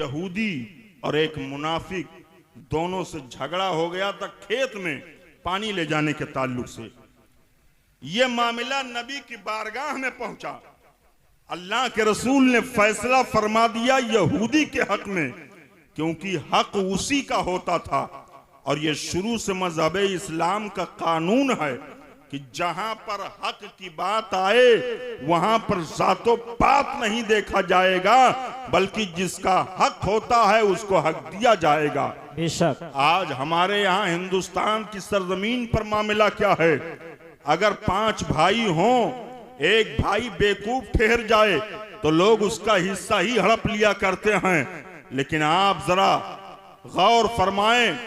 यहूदी और एक मुनाफिक दोनों से झगड़ा हो गया था खेत में पानी ले जाने के ताल्लुक से। यह मामला नबी की बारगाह में पहुंचा। अल्लाह के रसूल ने फैसला फरमा दिया यहूदी के हक में, क्योंकि हक उसी का होता था। और यह शुरू से मजहब इस्लाम का कानून है कि जहां पर हक की बात आए वहां पर जातो पात नहीं देखा जाएगा, बल्कि जिसका हक होता है उसको हक दिया जाएगा। बेशक आज हमारे यहाँ हिंदुस्तान की सरजमीन पर मामला क्या है? अगर 5 भाई हों, एक भाई बेवकूफ ठहर जाए तो लोग उसका हिस्सा ही हड़प लिया करते हैं। लेकिन आप जरा गौर फरमाएं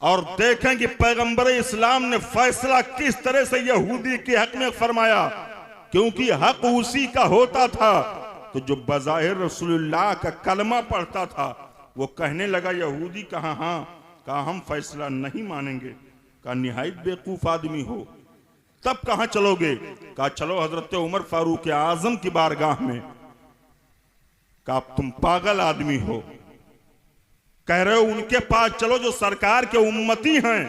और देखें कि पैगंबर इस्लाम ने फैसला किस तरह से यहूदी के हक में फरमाया, क्योंकि हक उसी का होता था। तो जो बज़ाहिर रसूलुल्लाह का कलमा पढ़ता था वो कहने लगा यहूदी कहा हाँ, कहा हम फैसला नहीं मानेंगे। कहा निहायत बेवकूफ आदमी हो, तब कहां चलोगे? कहा चलो हजरत उमर फारूक आजम की बारगाह में। कहा तुम पागल आदमी हो, कह रहे हो उनके पास चलो जो सरकार के उम्मती हैं,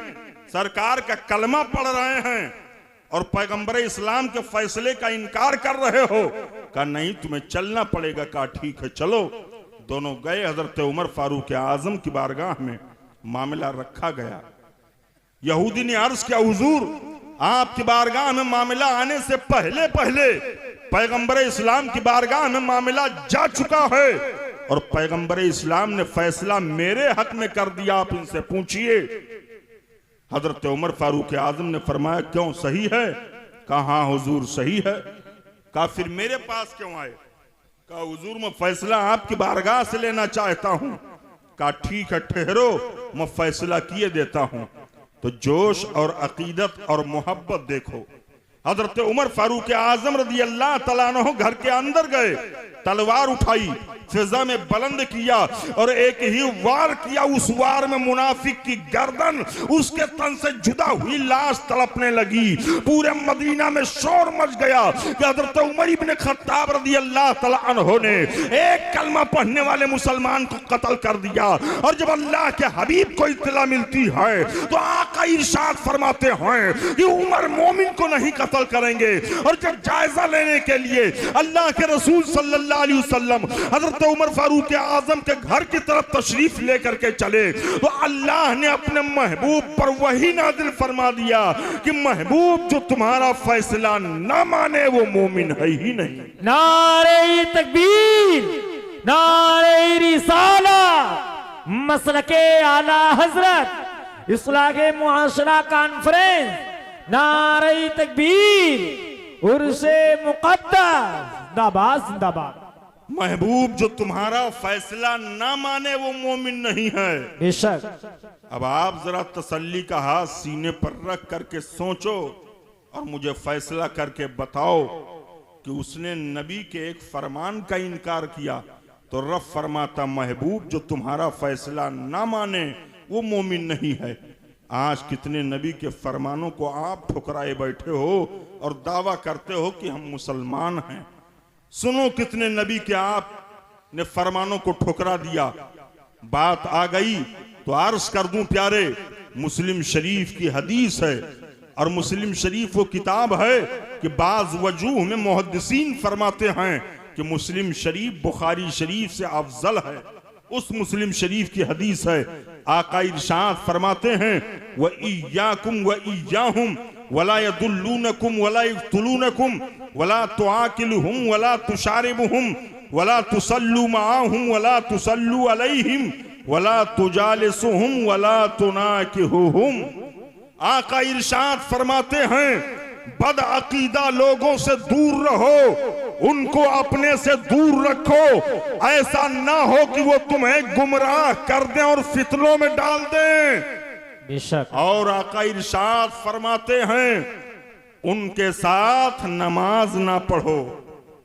सरकार का कलमा पढ़ रहे हैं और पैगंबर इस्लाम के फैसले का इनकार कर रहे हो। कहा नहीं तुम्हें चलना पड़ेगा। कहा ठीक है चलो। दोनों गए हजरत उमर फारूक आजम की बारगाह में। मामला रखा गया। यहूदी ने अर्ज किया हुजूर आपकी बारगाह में मामला आने से पहले पहले पैगंबर इस्लाम की बारगाह में मामला जा चुका है और पैगंबर इस्लाम ने फैसला मेरे हक में कर दिया, आप इनसे पूछिए। हजरत उमर फारूक आजम ने फरमाया क्यों सही है? कहा हाँ हुजूर सही है। कहा फिर मेरे पास क्यों आए? कहा हुजूर मैं फैसला आपकी बारगाह से लेना चाहता हूं। कहा ठीक है ठहरो, मैं फैसला किए देता हूं। तो जोश और अकीदत और मोहब्बत देखो। हजरत उमर फारूक आजम रज़ी अल्लाह तआला अन्हु घर के अंदर गए, तलवार उठाई, फिजा में बुलंद किया और एक ही वार किया। उस वार में मुनाफिक की गर्दन उसके तन से जुदा हुई लाश तड़पने लगी। पूरे मदीना में शोर मच गया कि हजरत उमर इब्न खत्ताब रज़ी अल्लाह तआला अन्हु ने एक कलमा पढ़ने वाले मुसलमान को कत्ल कर दिया। और जब अल्लाह के हबीब को इत्तला मिलती है तो आका इरशाद फरमाते हैं कि उमर मोमिन को नहीं कत्ल करेंगे। और जब जायजा लेने के लिए अल्लाह के रसूल सल्लल्लाहु अलैहि वसल्लम हजरत उमर फारूक आजम के घर की तरफ तशरीफ लेकर के चले तो अल्लाह ने अपने महबूब पर वही नाजिल फरमा दिया कि महबूब जो तुम्हारा फैसला ना माने वो मोमिन है ही नहीं। नारे तकबीर, नारे रिसाला, मसलके आला हजरत, इस्लाहे मुआशरा कॉन्फ्रेंस, नारे तकबीर, उर्से मुक़द्दस, जिंदाबाद जिंदाबाद। महबूब जो तुम्हारा फैसला ना माने वो मोमिन नहीं है। बेशक। अब आप जरा तसल्ली का हाथ सीने पर रख करके सोचो और मुझे फैसला करके बताओ कि उसने नबी के एक फरमान का इनकार किया तो रब फरमाता महबूब जो तुम्हारा फैसला ना माने वो मोमिन नहीं है। आज कितने नबी के फरमानों को आप ठुकराए बैठे हो और दावा करते हो कि हम मुसलमान हैं। सुनो कितने नबी के आप ने फरमानों को ठुकरा दिया। बात आ गई तो अर्ज कर दूं प्यारे, मुस्लिम शरीफ की हदीस है और मुस्लिम शरीफ वो किताब है कि बाज वजूह में मुहद्दिसीन फरमाते हैं कि मुस्लिम शरीफ बुखारी शरीफ से अफजल है। उस मुस्लिम शरीफ की हदीस है, आका इरशाद फरमाते हैं व इय्याकुम व इय्याहुम वला यदुल्लूनकुम वला यक्तुलूनकुम वला तुआकिलुहुम वला तुशारिबुहुम वला तुसल्लू माअहुम वला तुसल्लू अलैहिम वला तुजालिसुहुम वला तुनाकिहुहुम। आका इरशाद फरमाते हैं बद अकीदा लोगों से दूर रहो, उनको अपने से दूर रखो, ऐसा ना हो कि वो तुम्हें गुमराह कर दें और फितनों में डाल दें। बेशक। और आका इरशाद फरमाते हैं उनके साथ नमाज ना पढ़ो,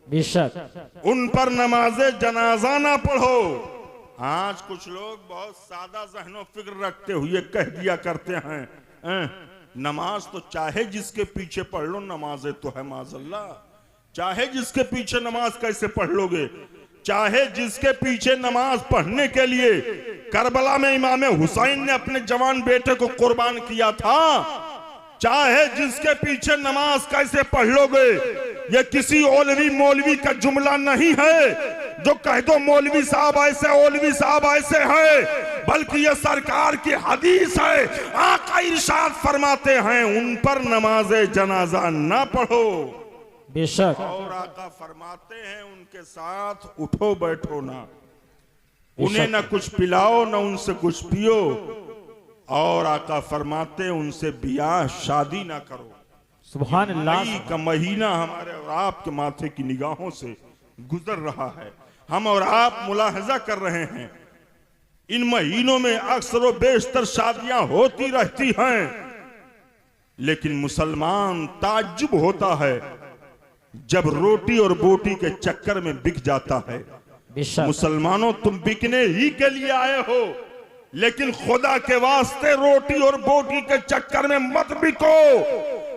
बेशक। उन पर नमाजे जनाजा ना पढ़ो। आज कुछ लोग बहुत सादा ज़हनो फिक्र रखते हुए कह दिया करते हैं नमाज तो चाहे जिसके पीछे पढ़ लो, नमाजें तो है माज़अल्लाह, चाहे जिसके पीछे नमाज कैसे पढ़ लोगे। चाहे जिसके पीछे नमाज पढ़ने के लिए करबला में इमाम हुसैन ने अपने जवान बेटे को कुर्बान किया था, चाहे जिसके पीछे नमाज कैसे पढ़ लोगे, ये किसी औलवी मौलवी का जुमला नहीं है जो कह दो मौलवी साहब ऐसे औलवी साहब ऐसे हैं, बल्कि ये सरकार की हदीस है। आका इरशाद फरमाते हैं उन पर नमाज जनाजा ना पढ़ो। बेशक। और आका फरमाते हैं उनके साथ उठो बैठो ना, उन्हें ना कुछ पिलाओ ना उनसे कुछ पियो। और आका फरमाते उनसे बियाह शादी ना करो। सुभान अल्लाह। मई का महीना हमारे और आपके माथे की निगाहों से गुजर रहा है, हम और आप मुलाहजा कर रहे हैं इन महीनों में अक्सर व बेशतर शादियां होती रहती हैं, लेकिन मुसलमान ताज्जुब होता है जब रोटी और बोटी के चक्कर में बिक जाता है। मुसलमानों तुम बिकने ही के लिए आए हो, लेकिन खुदा के वास्ते रोटी और बोटी के चक्कर में मत बिको।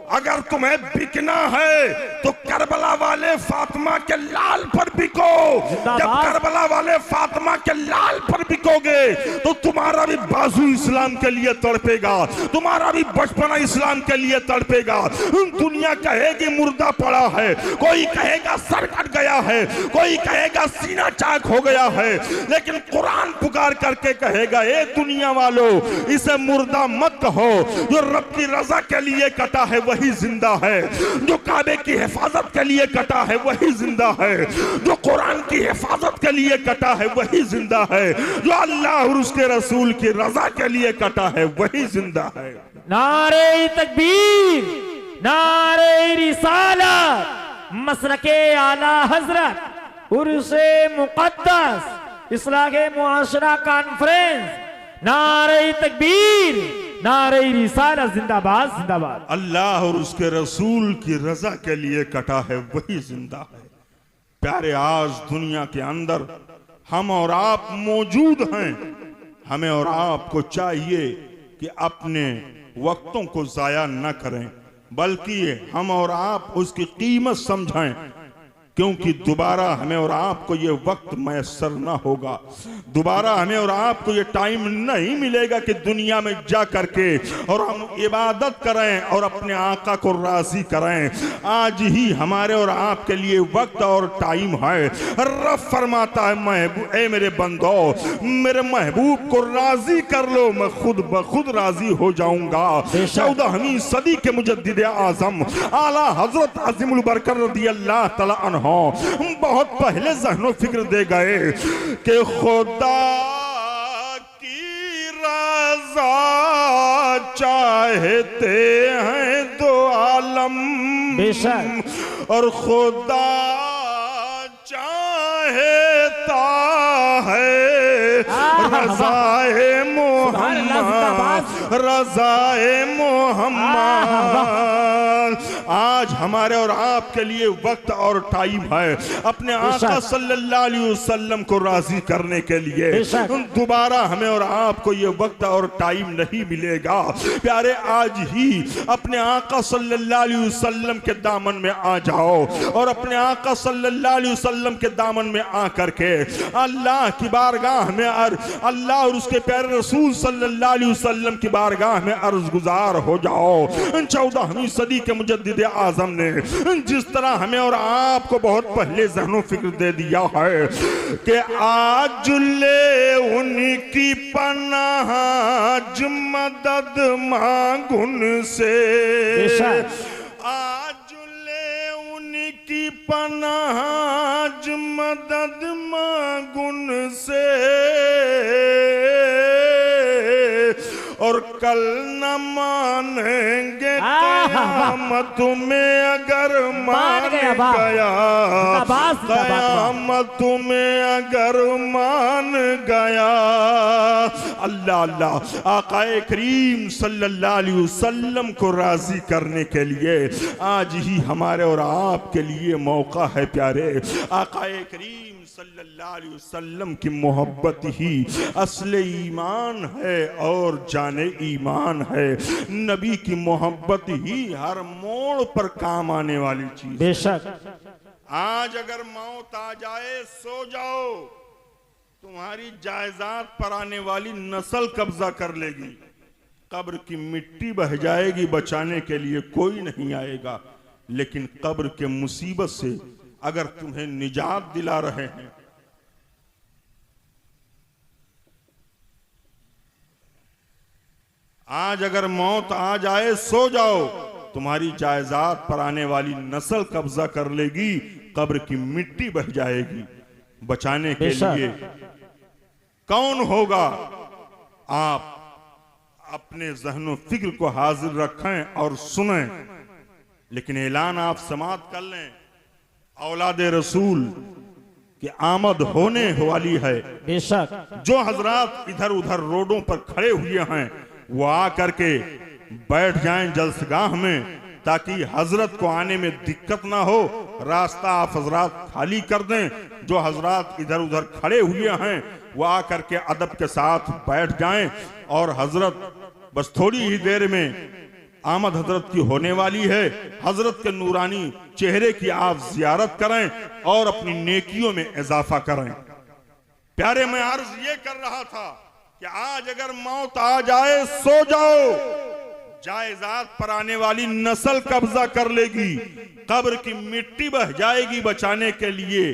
अगर तुम्हें बिकना है तो करबला वाले फातिमा के लाल पर बिको। जब करबला वाले फातिमा के लाल पर बिकोगे तो तुम्हारा भी बाजू इस्लाम के लिए तड़पेगा, तुम्हारा भी बचपना इस्लाम के लिए तड़पेगा। दुनिया कहेगी मुर्दा पड़ा है, कोई कहेगा सर कट गया है, कोई कहेगा सीना चाक हो गया है, लेकिन कुरान पुकार करके कहेगा ए दुनिया वालों इसे मुर्दा मत कहो, जो रब की रजा के लिए कटा है वही जिंदा है, जो काबे की हिफाजत के लिए कटा है वही जिंदा है, जो कुरान की हिफाजत के लिए कटा है वही जिंदा है, जो अल्लाह और उसके रसूल की रजा के लिए कटा है वही जिंदा है। नारे तकबीर, नारे रिसालत, मसलके आला हजरत, उर्से मुकद्दस, इस्लाहे मुआशरा कॉन्फ्रेंस, नारे तकबीर, नारे रिसालत, जिंदाबाद जिंदाबाद। अल्लाह और उसके रसूल की रजा के लिए कटा है वही जिंदा है। प्यारे, आज दुनिया के अंदर हम और आप मौजूद हैं, हमें और आपको चाहिए कि अपने वक्तों को जाया न करें, बल्कि हम और आप उसकी कीमत समझें, क्योंकि दोबारा हमें और आपको ये वक्त मैसर ना होगा, दोबारा हमें और आपको ये टाइम नहीं मिलेगा कि दुनिया में जा करके और हम इबादत करें और अपने आका को राजी करें। आज ही हमारे और आपके लिए वक्त और टाइम है। रब फरमाता है महबूब, ए मेरे बंदो मेरे महबूब को राजी कर लो, मैं खुद ब खुद राजी हो जाऊंगा। 14वीं सदी के मुजद्दिद आजम आला हजरत अजीमुल बरकत रदियल्लाहु तआला अन्हु बहुत पहले ज़हनो फिक्र दे गए कि खुदा की रज़ा चाहते हैं दो आलम, और खुदा चाहता है रज़ाए मोहम्मद, रज़ाए मोहम्मद। आज हमारे और आपके लिए वक्त और टाइम है अपने आका सल्लल्लाहु अलैहि वसल्लम को राजी करने के लिए। दोबारा हमें और आपको ये वक्त और टाइम नहीं मिलेगा। प्यारे, आज ही अपने आका सल्लल्लाहु अलैहि वसल्लम के दामन में आ जाओ और अपने आका सल्लल्लाहु अलैहि वसल्लम के दामन में आ करके अल्लाह की बारगाह में अल्लाह और उसके प्यारे रसूल सल्लल्लाहु अलैहि वसल्लम की बारगाह में अर्ज गुजार हो जाओ। 14वीं सदी के मुजद्दिद आजम ने जिस तरह हमें और आपको बहुत पहले ज़हनो फिक्र दे दिया है कि आज ले उनकी पनाह मदद मांगुन से, आज ले उनकी पनाह मदद मांगुन से, और कल न मानेंगे क़यामत में अगर मान गया, क़यामत में अगर मान गया। अल्लाह अल्लाह, आक़ाए करीम सल्लल्लाहु अलैहि वसल्लम को राजी करने के लिए आज ही हमारे और आपके लिए मौका है। प्यारे, आक़ाए करीम सल्लल्लाहु अलैहि वसल्लम की मोहब्बत ही असले ईमान है और जाने ईमान है। नबी की मोहब्बत ही हर मोड़ पर काम आने वाली चीज। बेशक। आज अगर मौत आ जाए सो जाओ, तुम्हारी जायदाद पर आने वाली नस्ल कब्जा कर लेगी। कब्र की मिट्टी बह जाएगी, बचाने के लिए कोई नहीं आएगा। लेकिन कब्र के मुसीबत से अगर तुम्हें निजात दिला रहे हैं, आज अगर मौत आ जाए सो जाओ, तुम्हारी जायदाद पर आने वाली नस्ल कब्जा कर लेगी, कब्र की मिट्टी बह जाएगी। बचाने के लिए कौन होगा? आप अपने ज़हन व फिक्र को हाजिर रखें और सुनें। लेकिन ऐलान आप समाप्त कर लें, औलाद रसूल की आमद होने वाली है। बेशक जो हजरात इधर उधर रोडों पर खड़े हुए हैं वो आ करके बैठ जाएं जलसगाह में, ताकि हजरत को आने में दिक्कत ना हो। रास्ता आप हजरात खाली कर दें। जो हजरात इधर उधर खड़े हुए हैं वो आ करके अदब के साथ बैठ जाएं और हजरत बस थोड़ी ही देर में आमद हजरत की होने वाली है। हजरत के नूरानी चेहरे की आप जियारत करें और अपनी नेकियों में इजाफा करें। प्यारे, मैं अर्ज ये कर रहा था कि आज अगर मौत आ जाए सो जाओ, जायदाद पर आने वाली नस्ल कब्जा कर लेगी, कब्र की मिट्टी बह जाएगी। बचाने के लिए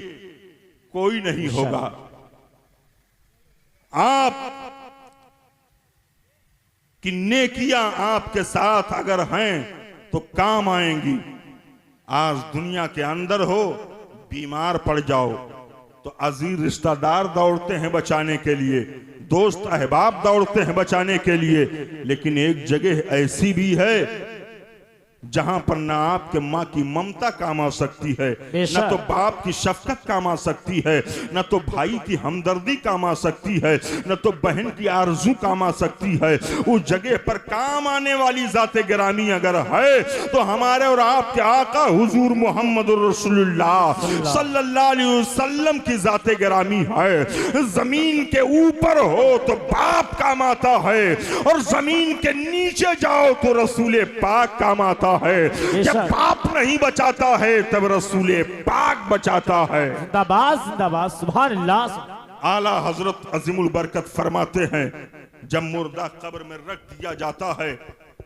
कोई नहीं होगा। आप कि नेकियां आपके साथ अगर हैं तो काम आएंगी। आज दुनिया के अंदर हो, बीमार पड़ जाओ तो अजीज रिश्तेदार दौड़ते हैं बचाने के लिए, दोस्त अहबाब दौड़ते हैं बचाने के लिए। लेकिन एक जगह ऐसी भी है जहां पर ना आपके माँ की ममता काम आ सकती है, न तो बाप की शफकत काम आ सकती है, न तो भाई की हमदर्दी काम आ सकती है, न तो बहन की आरजू काम आ सकती है। उस जगह पर काम आने वाली जाते गिरामी अगर है तो हमारे और आपके आका हुजूर मोहम्मद रसूलुल्लाह सल्लल्लाहु अलैहि वसल्लम की जाते गिरामी है। जमीन के ऊपर हो तो बाप काम आता है, और जमीन के नीचे जाओ तो रसूल पाक काम आता है। जब बाप नहीं बचाता है तब रसूले पाक बचाता है। जिंदाबाद जिंदाबाद, सुभान अल्लाह। आला हजरत अजीमुल बरकत फरमाते हैं, जब मुर्दा कब्र में रख दिया जाता है,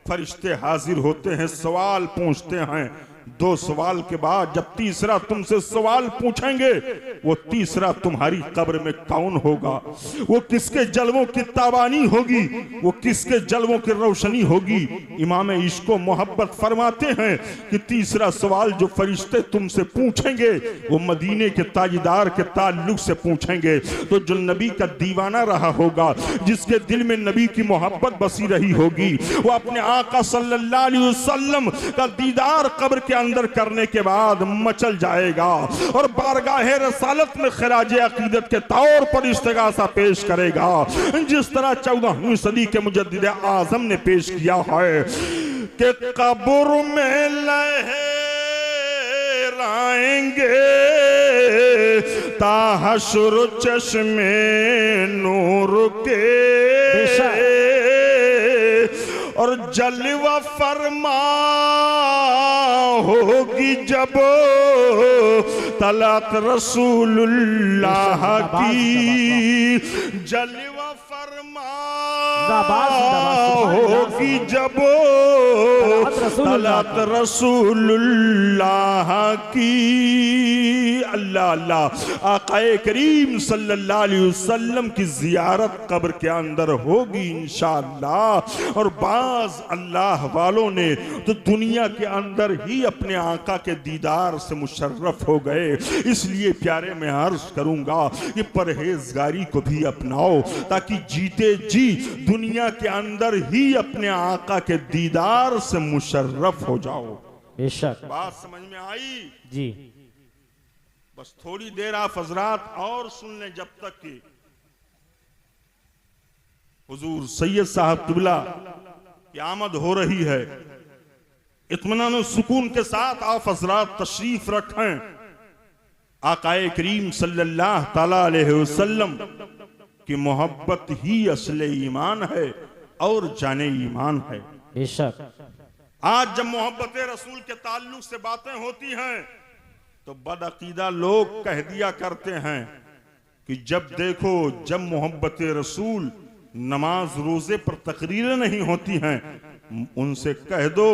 फरिश्ते हाजिर होते हैं, सवाल पूछते हैं। 2 सवाल के बाद जब तीसरा तुमसे सवाल पूछेंगे, वो तीसरा तुम्हारी कब्र में कौन होगा, वो किसके जलवों की तावानी होगी, वो किसके जलवों की रोशनी होगी। इमाम इश्को मोहब्बत फरमाते हैं कि तीसरा सवाल जो फरिश्ते तुमसे पूछेंगे वो मदीने के ताजदार के ताल्लुक से पूछेंगे। तो जो नबी का दीवाना रहा होगा, जिसके दिल में नबी की मोहब्बत बसी रही होगी, वो अपने आका सल्लल्लाहु अलैहि वसल्लम का दीदार कब्र के अंदर करने के बाद मचल जाएगा और बारगाहे रसालत में खराजे अकीदत के तौर पर इस्तिगासा पेश करेगा, जिस तरह 14वीं सदी के मुजद्दिद आजम ने पेश किया है कि कब्र में लहराएंगे ताहशुर चश्मे नूर के, और जलवा फरमा होगी जब तलत रसूलुल्लाह की, जलवा फरमा होगी जब तलत रसूलुल्लाह की। अल्लाह अल्लाह, आकाए करीम सल्लल्लाहु अलैहि वसल्लम की जियारत कब्र के अंदर होगी इंशाअल्लाह। और बाज अल्लाह वालों ने तो दुनिया के अंदर ही अपने आका के दीदार से मुशर्रफ हो गए। इसलिए प्यारे, मैं अर्ज करूंगा कि परहेजगारी को भी अपनाओ, ताकि जीते जी दुनिया के अंदर ही अपने आका के दीदार से मुशर्रफ हो जाओ। बेशक बात समझ में आई जी। बस थोड़ी देर आप हजरात और सुन लें, जब तक कि हुजूर सैयद साहब किबला की आमद हो रही है। इत्मीनान सुकून के साथ आप हजरात तशरीफ रखें। आकाए करीम सल्लल्लाहु ताला अलैहि वसल्लम की मोहब्बत ही असले ईमान है और जाने ईमान है। बेशक आज जब मोहब्बत रसूल के ताल्लुक से बातें होती हैं तो बदअकीदा लोग कह दिया करते हैं कि जब देखो, जब मोहब्बत रसूल नमाज रोजे पर तकरीरें नहीं होती हैं, उनसे कह दो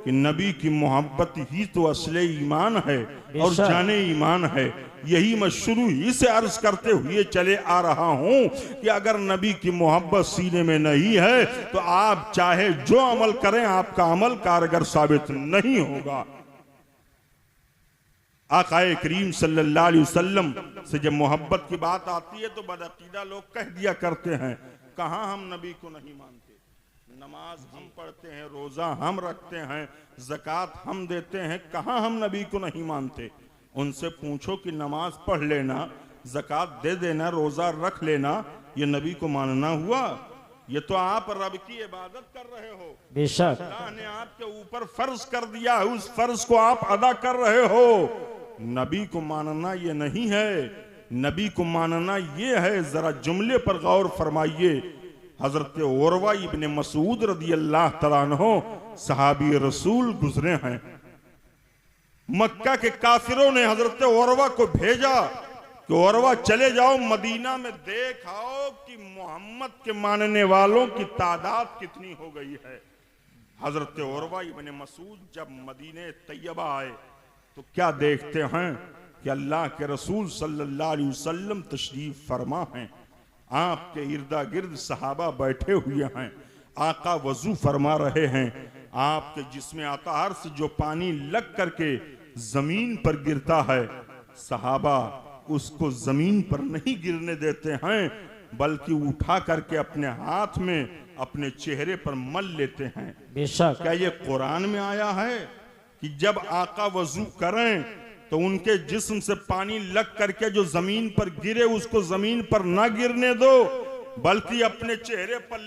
कि नबी की मोहब्बत ही तो असले ईमान है और जाने ईमान है। यही मैं शुरू ही से अर्ज करते हुए चले आ रहा हूं कि अगर नबी की मोहब्बत सीने में नहीं है तो आप चाहे जो अमल करें, आपका अमल कारगर साबित नहीं होगा। आकाए करीम सल्लल्लाहु अलैहि वसल्लम से जब मोहब्बत की बात आती है तो बदअकीदा लोग कह दिया करते हैं, कहां हम नबी को नहीं मानते, नमाज हम पढ़ते हैं, रोजा हम रखते हैं, ज़कात हम देते हैं, कहां हम नबी को नहीं मानते। उनसे पूछो कि नमाज पढ़ लेना, ज़कात दे देना, रोजा रख लेना, ये नबी को मानना हुआ? ये तो आप रब की इबादत कर रहे हो, बेशक अल्लाह ने आपके ऊपर फर्ज कर दिया है, उस फर्ज को आप अदा कर रहे हो। नबी को मानना ये नहीं है, नबी को मानना ये है। जरा जुमले पर गौर फरमाइए। हजरत उरवा इब्ने मसूद रदी अल्लाह तआला अन्हु सहाबी रसूल गुजरे हैं। मक्का के काफिरों ने हजरत उरवा को भेजा कि उरवा चले जाओ मदीना में देख आओ कि मोहम्मद के मानने वालों की तादाद कितनी हो गई है। हजरत उरवा इब्ने मसूद जब मदीने तैयबा आए तो क्या देखते हैं कि अल्लाह के रसूल सल्लल्लाहु अलैहि वसल्लम तशरीफ फरमा हैं, आपके इर्दा गिर्द सहाबा बैठे हुए हैं, आका वजू फरमा रहे हैं, आपके जिस्म अताहर से जो पानी लग करके जमीन पर गिरता है, सहाबा उसको जमीन पर नहीं गिरने देते हैं, बल्कि उठा करके अपने हाथ में अपने चेहरे पर मल लेते हैं। बेशक क्या ये कुरान में आया है कि जब आका वजू करें तो उनके जिस्म से पानी लग करके जो जमीन पर गिरे उसको जमीन पर ना गिरने दो, बल्कि अपने चेहरे पर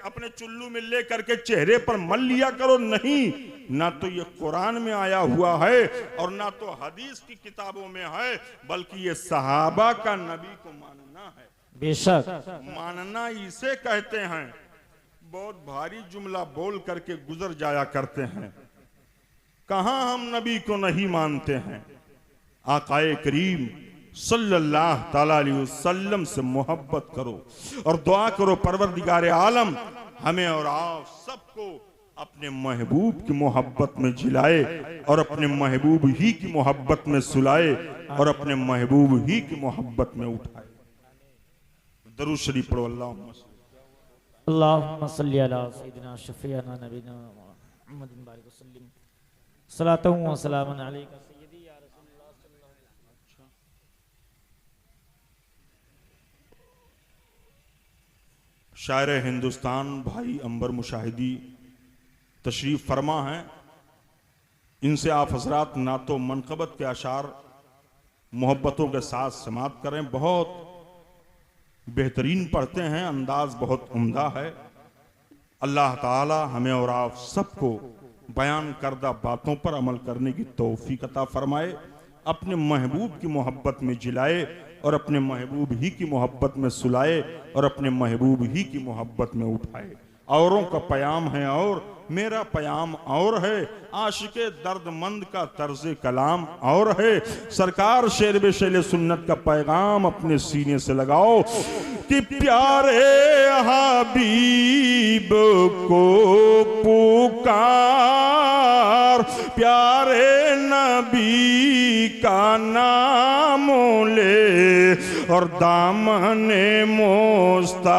अपने चुल्लू में ले करके चेहरे पर मल लिया करो? नहीं, ना तो ये कुरान में आया हुआ है और ना तो हदीस की किताबों में है, बल्कि ये सहाबा का नबी को मानना है। बेशक मानना इसे कहते हैं। बहुत भारी जुमला बोल करके गुजर जाया करते हैं, कहां हम नबी को नहीं मानते हैं। आकाए करीम सल्लल्लाहु ताला अलैहि वसल्लम से मोहब्बत करो और दुआ करो परवरदिगार आलम हमें और आप सबको अपने महबूब की मोहब्बत में जिलाए और अपने महबूब ही की मोहब्बत में सुलाए और अपने महबूब ही की मोहब्बत में उठाए। दरूद शरीफ पढ़ो। अल्लाहुम्मा सल्ली अला सय्यिदिना शफीअना नबीना मुहम्मदिन बारिक वसल्लिम सलातु व सलामुन अलैका सय्यदी या रसूलल्लाह सल्लल्लाहु अलैहि वसल्लम। शायर हिंदुस्तान भाई अंबर मुशाहिदी तशरीफ फरमा हैं। इनसे आप हजरात ना तो मनकबत के अशार मोहब्बतों के साथ समात करें, बहुत बेहतरीन पढ़ते हैं, अंदाज बहुत उम्दा है। अल्लाह ताला हमें और आप सबको बयान करदा बातों पर अमल करने की तौफीक अता फरमाए, अपने महबूब की मोहब्बत में जिलाए और अपने महबूब ही की मोहब्बत में सुलाए और अपने महबूब ही की मोहब्बत में उठाए। औरों का पयाम है और मेरा पयाम और है, आशिके दर्दमंद का तर्ज कलाम और है। सरकार शेर बेशेले सुन्नत का पैगाम अपने सीने से लगाओ कि प्यारे हबीब को पुकार, प्यारे नबी का नाम ले और दामने मोस्ता